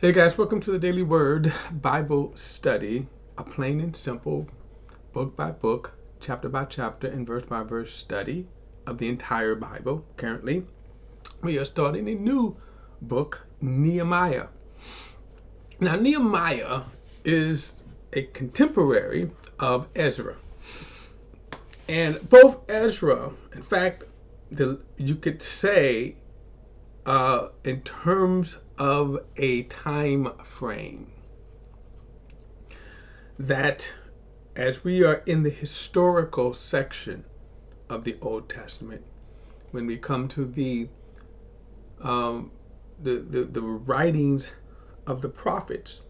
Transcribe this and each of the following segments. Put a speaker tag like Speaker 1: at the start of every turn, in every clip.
Speaker 1: Hey guys, welcome to the Daily Word Bible Study, a plain and simple book by book, chapter by chapter, and verse by verse study of the entire Bible. Currently, we are starting a new book, Nehemiah. Now, Nehemiah is a contemporary of Ezra. And both Ezra, in fact, you could say in terms of a time frame, that as we are in the historical section of the Old Testament, when we come to um, the writings of the prophets,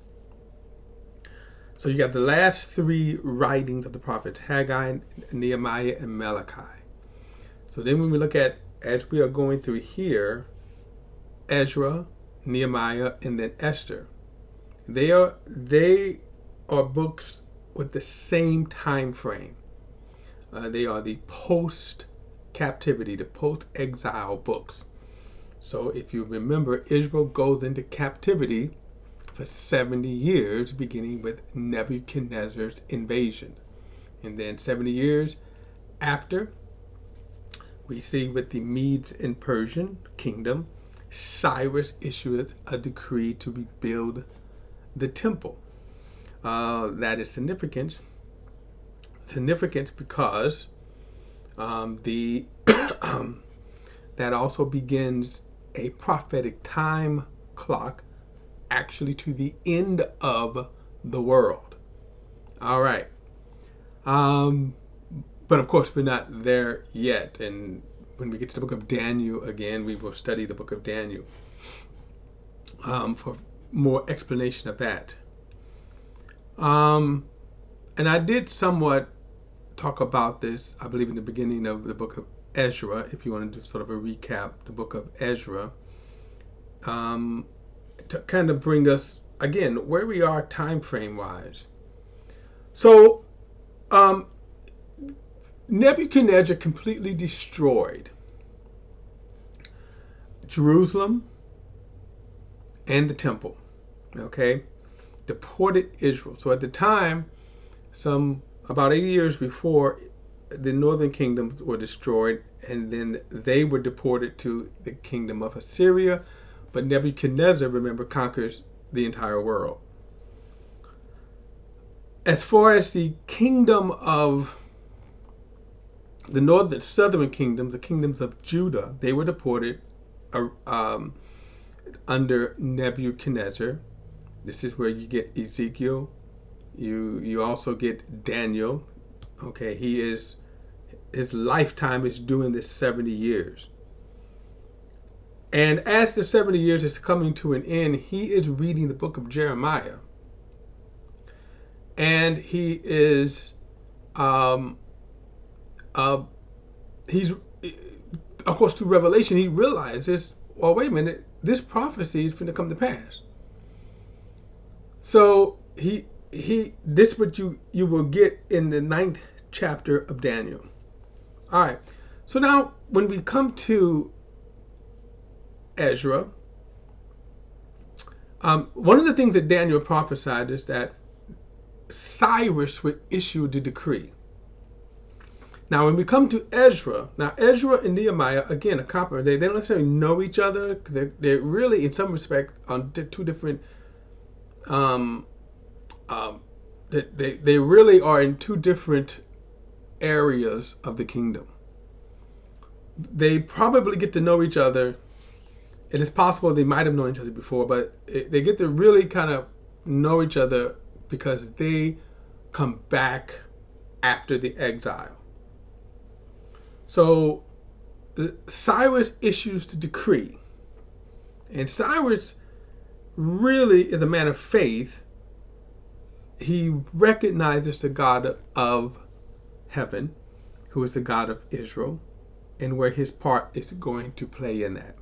Speaker 1: so you got the last three writings of the prophets: Haggai, Nehemiah, and Malachi. So then when we look at, as we are going through here, Ezra, Nehemiah, and then Esther, they are books with the same time frame. They are the post-captivity, the post-exile books. So if you remember, Israel goes into captivity for 70 years, beginning with Nebuchadnezzar's invasion. And then 70 years after, we see with the Medes and Persian kingdom, Cyrus issued a decree to rebuild the temple. That is significant because the that also begins a prophetic time clock, actually to the end of the world. All right. But of course, we're not there yet. And when we get to the book of Daniel again, we will study the book of Daniel for more explanation of that. And I did somewhat talk about this, I believe, in the beginning of the book of Ezra, if you want to do sort of a recap, the book of Ezra, to kind of bring us, again, where we are time frame wise. So, Nebuchadnezzar completely destroyed Jerusalem and the temple, okay? Deported Israel. So at the time, about 80 years before, the northern kingdoms were destroyed, and then they were deported to the kingdom of Assyria. But Nebuchadnezzar, remember, conquers the entire world. As far as the kingdom of the northern, southern kingdoms, the kingdoms of Judah, they were deported under Nebuchadnezzar. This is where you get Ezekiel. You also get Daniel. Okay, his lifetime is doing this 70 years. And as the 70 years is coming to an end, he is reading the book of Jeremiah. And he is he's, of course, through Revelation, he realizes, well, wait a minute, this prophecy is going to come to pass. So this is what you will get in the 9th chapter of Daniel. All right. So now when we come to Ezra, one of the things that Daniel prophesied is that Cyrus would issue the decree. Now, when we come to Ezra, Ezra and Nehemiah, again, a complement. They don't necessarily know each other. They're really, in some respect, on two different. They really are in two different areas of the kingdom. They probably get to know each other. It is possible they might have known each other before, but they get to really kind of know each other because they come back after the exile. So Cyrus issues the decree, and Cyrus really is a man of faith. He recognizes the God of heaven, who is the God of Israel, and where his part is going to play in that.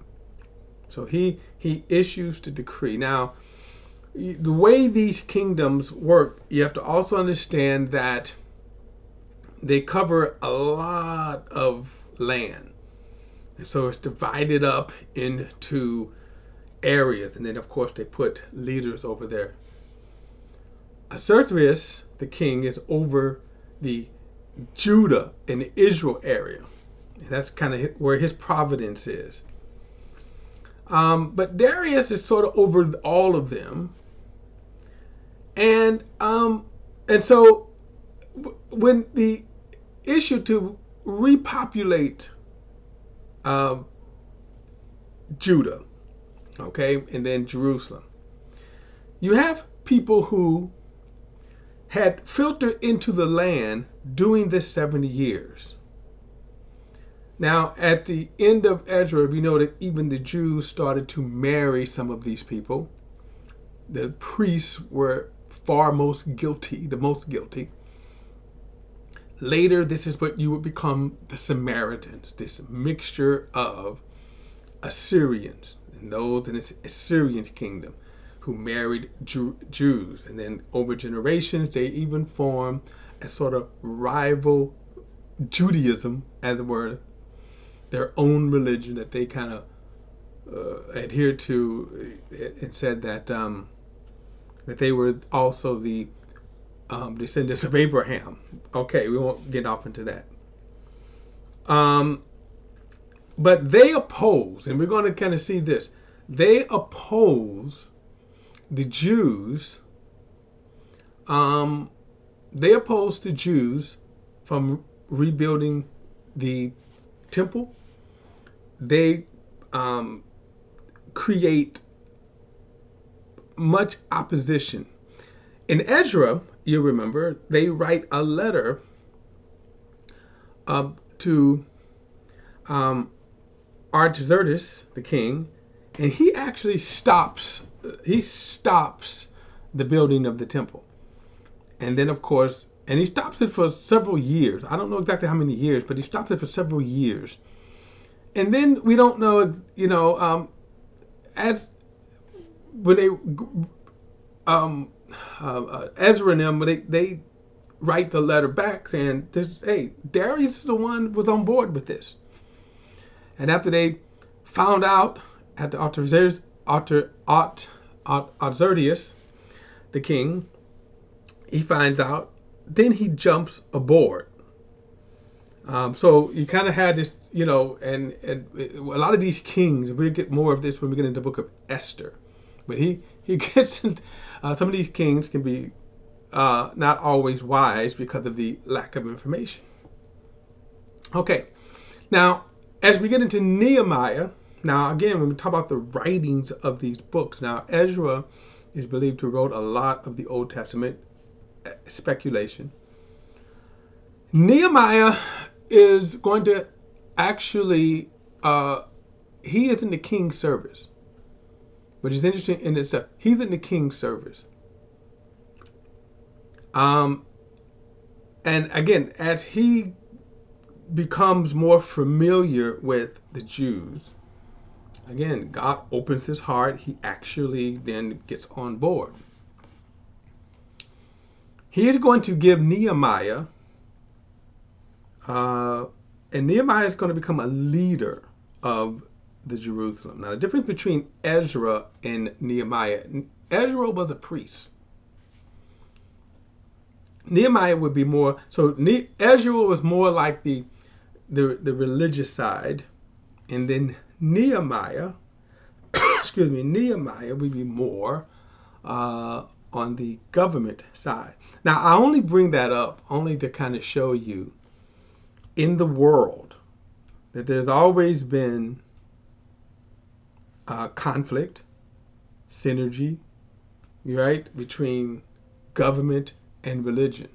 Speaker 1: So he issues the decree. Now, the way these kingdoms work, you have to also understand that they cover a lot of land. And so it's divided up into areas, and then of course they put leaders over there. Xerxes, the king, is over the Judah and the Israel area. And that's kind of where his providence is. But Darius is sort of over all of them, and so when the issue to repopulate Judah, okay, and then Jerusalem, you have people who had filtered into the land during this 70 years. Now, at the end of Ezra, we know that even the Jews started to marry some of these people. The priests were the most guilty. Later, this is what you would become the Samaritans, this mixture of Assyrians and those in the Assyrian kingdom who married Jews. And then over generations, they even formed a sort of rival Judaism, as it were, their own religion that they kind of adhered to, and said that that they were also the descendants of Abraham. Okay, we won't get off into that. But they oppose, and we're going to kind of see this. They oppose the Jews. They oppose the Jews from rebuilding the temple. They create much opposition. In Ezra, you remember, they write a letter to Artaxerxes, the king, and he actually stops the building of the temple. And then, of course, and he stops it for several years. I don't know exactly how many years, but he stops it for several years. And then we don't know, as when they Ezra and them, they write the letter back saying, hey, Darius is the one who was on board with this. And after they found out, at the Artaxerxes, the king, he finds out, then he jumps aboard. So you kind of had this, and a lot of these kings, we'll get more of this when we get into the book of Esther. But he gets into, some of these kings can be not always wise because of the lack of information. Okay, now as we get into Nehemiah, now again, when we talk about the writings of these books, now Ezra is believed to have wrote a lot of the Old Testament, speculation. Nehemiah is going to actually, he is in the king's service, which is interesting in itself. He's in the king's service. And again, as he becomes more familiar with the Jews, again, God opens his heart. He actually then gets on board. He is going to give Nehemiah, and Nehemiah is going to become a leader of the Jerusalem. Now, the difference between Ezra and Nehemiah, Ezra was a priest. Nehemiah would be more, so Ezra was more like the religious side, and then Nehemiah, Nehemiah would be more on the government side. Now, I only bring that up only to kind of show you in the world that there's always been conflict, synergy, right, between government and religion,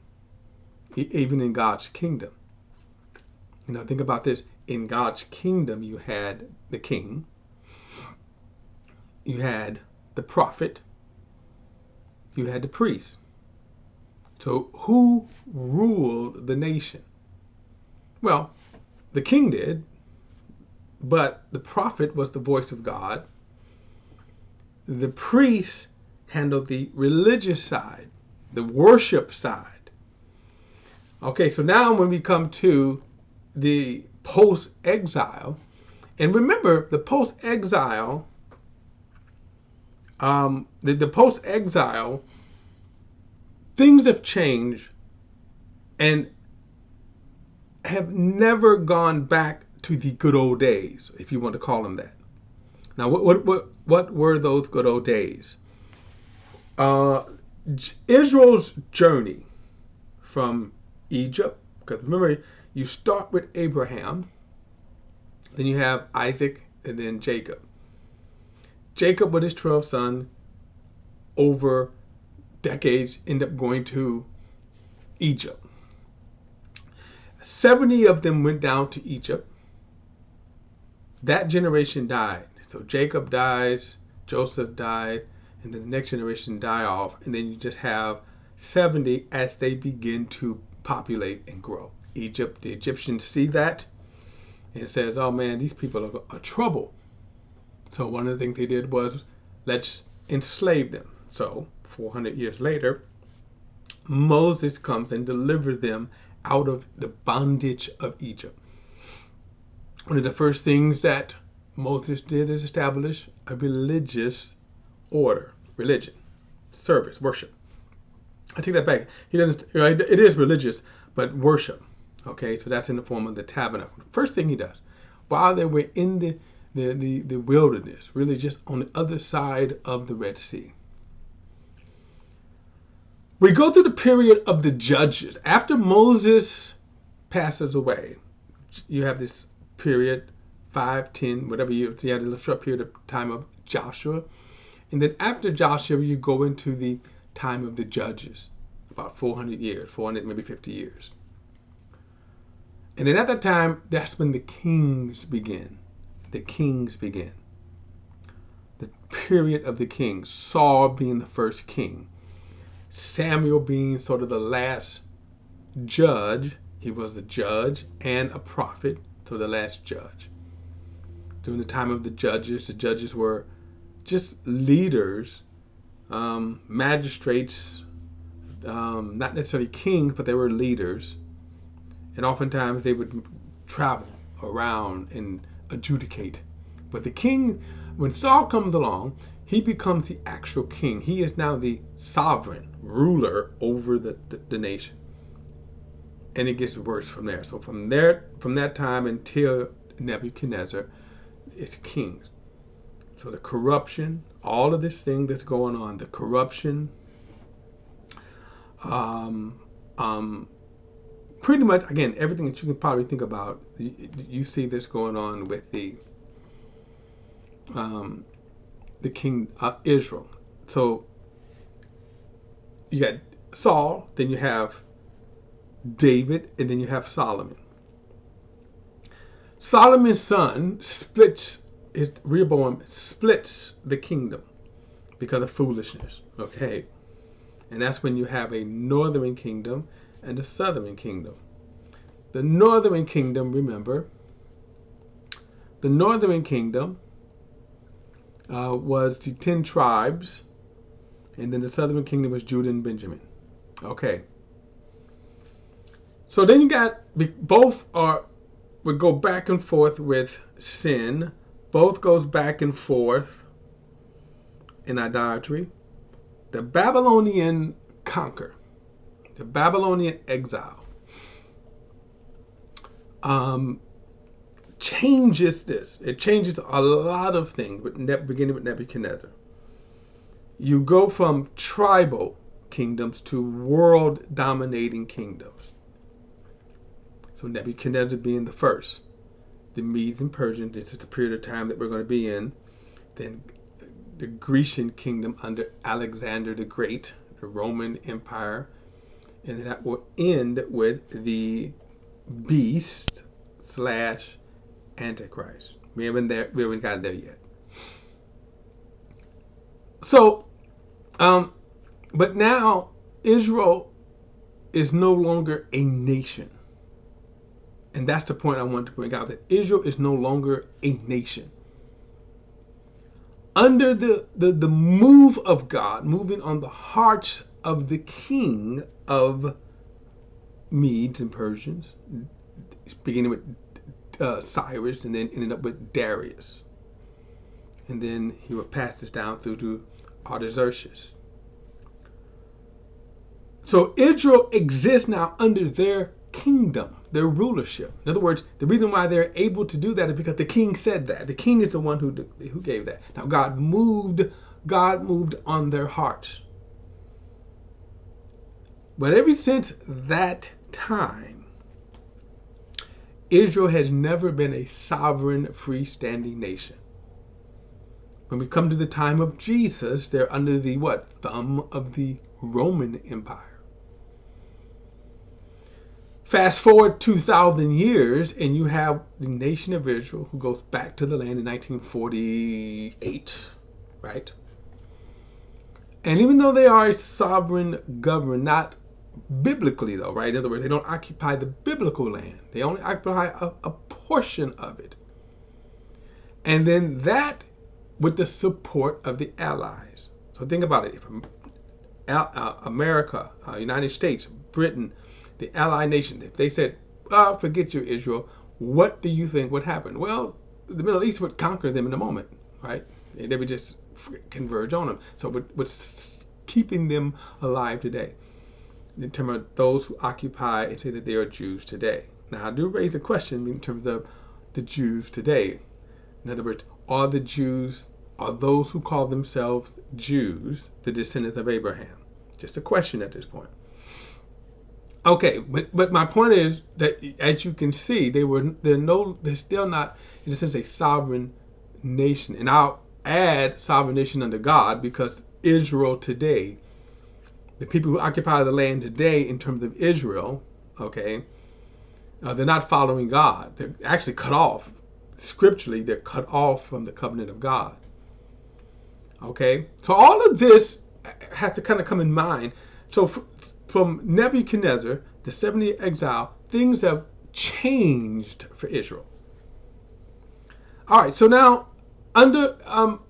Speaker 1: even in God's kingdom. Think about this. In God's kingdom, you had the king, you had the prophet, you had the priest. So who ruled the nation? Well, the king did, but the prophet was the voice of God. The priest handled the religious side, the worship side. Okay, so now when we come to the post-exile, and remember, the post-exile the post-exile, things have changed and have never gone back to the good old days, if you want to call them that. Now, what were those good old days? Uh, Israel's journey from Egypt, because remember, you start with Abraham, then you have Isaac, and then Jacob. Jacob with his 12 sons over decades end up going to Egypt. 70 of them went down to Egypt. That generation died. So Jacob dies, Joseph died, and then the next generation die off, and then you just have 70 as they begin to populate and grow. Egypt, the Egyptians see that and says, oh man, these people are trouble. So one of the things they did was, let's enslave them. So 400 years later, Moses comes and delivers them out of the bondage of Egypt. One of the first things that Moses did is establish a religious order, religion, service, worship. I take that back. He doesn't. It is religious, but worship. Okay, so that's in the form of the tabernacle. First thing he does, while they were in the wilderness, really just on the other side of the Red Sea. We go through the period of the judges. After Moses passes away, you have this period, 5, 10, whatever years. You have a short period of time of Joshua. And then after Joshua, you go into the time of the judges, about 400 years, 400, maybe 50 years. And then at that time, that's when the kings begin. The kings begin. The period of the kings. Saul being the first king. Samuel being sort of the last judge. He was a judge and a prophet, so the last judge. During the time of the judges were just leaders, magistrates, not necessarily kings, but they were leaders. And oftentimes they would travel around and adjudicate. But the king, when Saul comes along, he becomes the actual king. He is now the sovereign ruler over the nation. And it gets worse from there. So from that time until Nebuchadnezzar, it's kings. So the corruption, all of this thing that's going on, the corruption, pretty much, again, everything that you can probably think about, you see this going on with the king Israel. So you got Saul, then you have David, and then you have Solomon. Solomon's son Rehoboam splits the kingdom because of foolishness. Okay, and that's when you have a northern kingdom and a southern kingdom. The northern kingdom, remember, the northern kingdom was the 10 tribes, and then the southern kingdom was Judah and Benjamin. Okay. So then you got, both would go back and forth with sin. Both goes back and forth in idolatry. The Babylonian conquer, the Babylonian exile, changes this. It changes a lot of things, beginning with Nebuchadnezzar. You go from tribal kingdoms to world-dominating kingdoms. So Nebuchadnezzar being the first. The Medes and Persians, this is the period of time that we're going to be in. Then the Grecian kingdom under Alexander the Great, the Roman Empire. And then that will end with the beast / Antichrist. We haven't gotten there yet. So, but now Israel is no longer a nation. And that's the point I want to bring out, that Israel is no longer a nation. Under the move of God, moving on the hearts of the king of Medes and Persians, beginning with Cyrus and then ended up with Darius. And then he would pass this down through to Artaxerxes. So Israel exists now under their kingdom, their rulership. In other words, the reason why they're able to do that is because the king said that. The king is the one who gave that. Now God moved on their hearts. But ever since that time, Israel has never been a sovereign, freestanding nation. When we come to the time of Jesus, they're under the what? Thumb of the Roman Empire. Fast forward 2,000 years, and you have the nation of Israel who goes back to the land in 1948, right? And even though they are a sovereign government, not biblically though, right? In other words, they don't occupy the biblical land. They only occupy a portion of it. And then that with the support of the Allies. So think about it. If America, United States, Britain, the Allied nations, if they said, oh, forget you, Israel, what do you think would happen? Well, the Middle East would conquer them in a moment, right? They would just converge on them. So what's keeping them alive today? In terms of those who occupy and say that they are Jews today. Now, I do raise a question in terms of the Jews today. In other words, are those who call themselves Jews the descendants of Abraham? Just a question at this point. Okay, but my point is that as you can see, they're still not in a sense a sovereign nation, and I'll add sovereign nation under God because Israel today, the people who occupy the land today in terms of Israel, okay, they're not following God. They're actually cut off. Scripturally, they're cut off from the covenant of God. Okay, so all of this has to kind of come in mind. So from Nebuchadnezzar, the 70 exile, things have changed for Israel. All right, so now under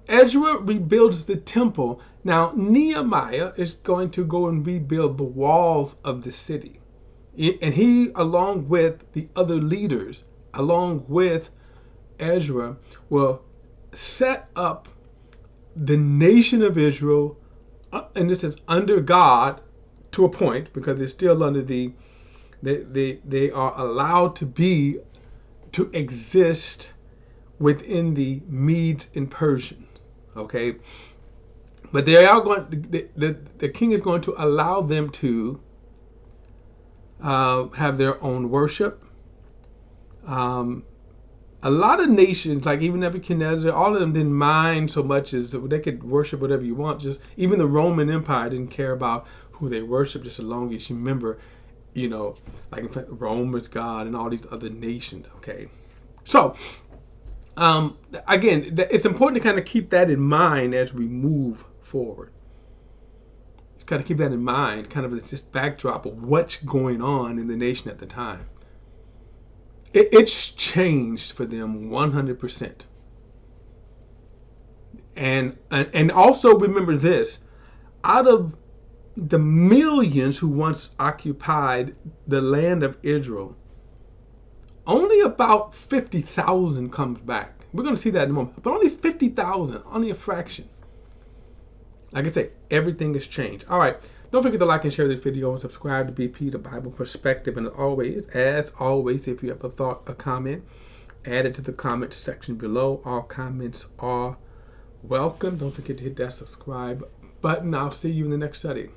Speaker 1: Ezra rebuilds the temple. Now Nehemiah is going to go and rebuild the walls of the city. And he, along with the other leaders, along with Ezra, will set up the nation of Israel, and this is under God to a point, because they're still under they are allowed to exist within the Medes and Persians, okay? But they are the king is going to allow them to have their own worship. A lot of nations, like even Nebuchadnezzar, all of them didn't mind so much as they could worship whatever you want. Just even the Roman Empire didn't care about who they worship, just as long as you remember, like in fact, Rome is God and all these other nations. Okay, so again, it's important to kind of keep that in mind as we move forward. Just kind of keep that in mind, kind of this backdrop of what's going on in the nation at the time. It's changed for them 100%. And also remember this, out of the millions who once occupied the land of Israel, only about 50,000 comes back. We're going to see that in a moment. But only 50,000, only a fraction. Like I say, everything has changed. All right. Don't forget to like and share this video and subscribe to BP, the Bible Perspective. And as always, if you have a thought, a comment, add it to the comment section below. All comments are welcome. Don't forget to hit that subscribe button. I'll see you in the next study.